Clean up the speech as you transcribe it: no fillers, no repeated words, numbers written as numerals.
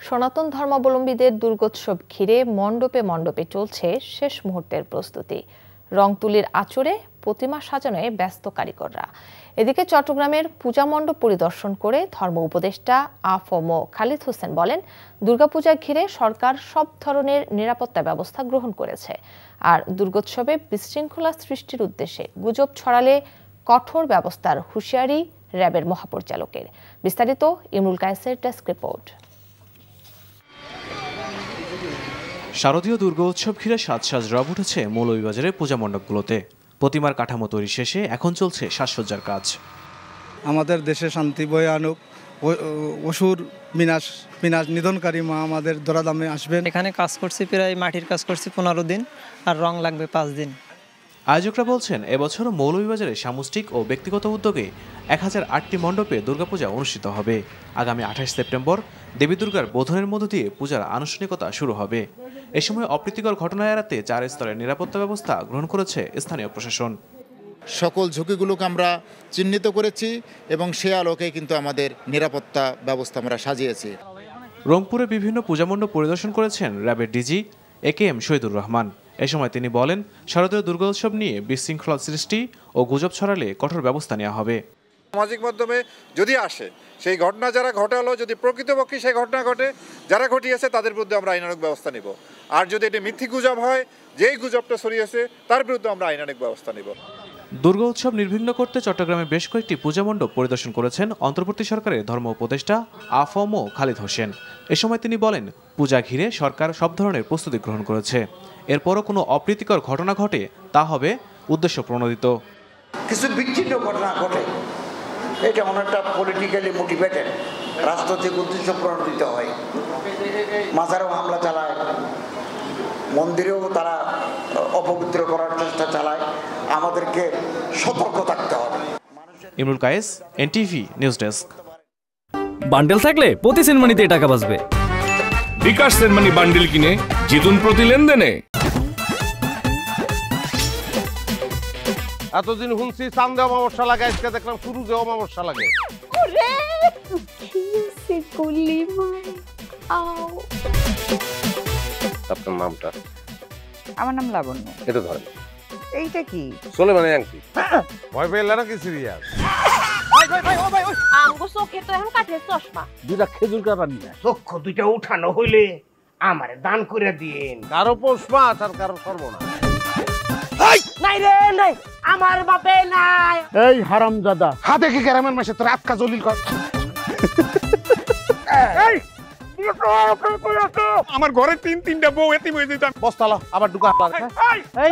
সনাতন ধর্মাবলম্বীদের দুর্গোৎসব ঘিরে মণ্ডপে মণ্ডপে চলছে শেষ মুহূর্তের প্রস্তুতি। রং তুলির আঁচড়ে প্রতিমা সাজানোয় ব্যস্ত কারিগররা। এদিকে চট্টগ্রামের পূজা মণ্ডপ পরিদর্শন করে ধর্ম উপদেষ্টা আ.ফ.ম. খালিদ হোসেন বলেন, দুর্গাপূজা ঘিরে সরকার সব ধরনের নিরাপত্তা ব্যবস্থা গ্রহণ করেছে। আর দুর্গোৎসবে বিশৃঙ্খলা সৃষ্টির উদ্দেশ্যে গুজব ছড়ালে কঠোর ব্যবস্থার হুঁশিয়ারি র্যাবের মহাপরিচালকের। বিস্তারিত ইমরুল কায়েসের ডেস্ক রিপোর্ট। শারদীয় দুর্গোৎসব ঘিরে সাজ রব উঠেছে মৌলভীবাজারের পূজা মণ্ডপগুলোতে। প্রতিমার কাঠামো তৈরি শেষে এখন চলছে সাজসজ্জার কাজ। আমাদের দেশে শান্তি বয়ে আনুক, অসুর বিনাশ নিধনকারী মা আমাদের দরাদামে আসবেন। এখানে কাজ করছি, প্রায় মাটির কাজ করছি 15 দিন, আর রং লাগবে 5 দিন। আয়োজকরা বলছেন, এবছর মৌলভীবাজারে সামষ্টিক ও ব্যক্তিগত উদ্যোগে 1008টি মণ্ডপে দুর্গাপূজা অনুষ্ঠিত হবে। আগামী 28 সেপ্টেম্বর দেবী দুর্গার বোধনের মধ্য দিয়ে পূজার আনুষ্ঠানিকতা শুরু হবে। এ সময় অপ্রীতিকর ঘটনা এড়াতে 4 স্তরের নিরাপত্তা ব্যবস্থা গ্রহণ করেছে স্থানীয় প্রশাসন। সকল ঝুঁকিগুলোকে আমরা চিহ্নিত করেছি এবং সে আলোকে কিন্তু আমাদের নিরাপত্তা ব্যবস্থা আমরা সাজিয়েছি। রংপুরে বিভিন্ন পূজা মণ্ডপ পরিদর্শন করেছেন র্যাবের ডিজি এ.কে.এম. শহীদুর রহমান। এ সময় তিনি বলেন, শারদীয় দুর্গোৎসব নিয়ে বিশৃঙ্খলা সৃষ্টি ও গুজব ছড়ালে কঠোর ব্যবস্থা নেওয়া হবে। সামাজিক মাধ্যমে যদি আসে সেই ঘটনা যারা ঘটালো, যদি প্রকৃতপক্ষে সেই ঘটনা ঘটে, যারা ঘটিয়েছে তাদের বিরুদ্ধে আমরা আইনানুগ ব্যবস্থা নেব। আর যদি এটি মিথ্যা গুজব হয়, যেই গুজবটা ছড়িয়েছে তার বিরুদ্ধে আমরা আইনানুগ ব্যবস্থা নেব। দুর্গোৎসব নির্বিঘ্ন করতে চট্টগ্রামে বেশ কয়েকটি পূজা মণ্ডপ পরিদর্শন করেছেন অন্তর্বর্তী সরকারের ধর্ম উপদেষ্টা আ.ফ.ম. খালিদ হোসেন। এ সময় তিনি বলেন, পূজা ঘিরে সরকার সব ধরনের প্রস্তুতি গ্রহণ করেছে। এরপরও কোনো অপ্রীতিকর ঘটনা ঘটে তা হবে উদ্দেশ্য প্রণোদিত। কিছু বিচ্ছিন্ন ঘটনা ঘটে, এটা অনেকটা পলিটিক্যালি মোটিভেটেড, রাজনৈতিক উদ্দেশ্য প্রণোদিত হয়। মাজারেও হামলা চালায়, মন্দিরেও তারা অপবিত্র করার চেষ্টা চালায়। আমাদেরকে সতর্ক থাকতে হবে। Imrul Kayes, NTV news desk. বান্ডেল থাকলে প্রতি সেনমানিতে টাকা বাঁচবে। বিকাশ সেনমানি বান্ডেল কিনে জিতুন প্রতি লেনদেনে। এতদিন শুনছি চান্দে অমাবস্যা লাগে, আজকে দেখলাম সূর্যে অমাবস্যা লাগে। আপনার নামটা? আমার নাম লাবণ্য। এটা ধরেন। এইটা কি? চলে মানে আংটি। ভয় পেলে নাকি সিরিয়াস? আমগো চোখে তো এখন কাঠের চশমা। দুইটা খেজুর কাটা নিয়ে চক্ষু দুইটা উঠানো হইলে আমারে দান করে দিন। কারো পোষ মাছ আর কারো সর্বনাশ। নাই রে নাই, আমার বাপে নাই। এই হারামজাদা, হাতে কি গ্রামের মাসে তোর আটকা জলিল কর। এই আমার ঘরে তিনটা বউ এতিম হয়ে যেতাম। বস্তালা আবার ঢুকা। এই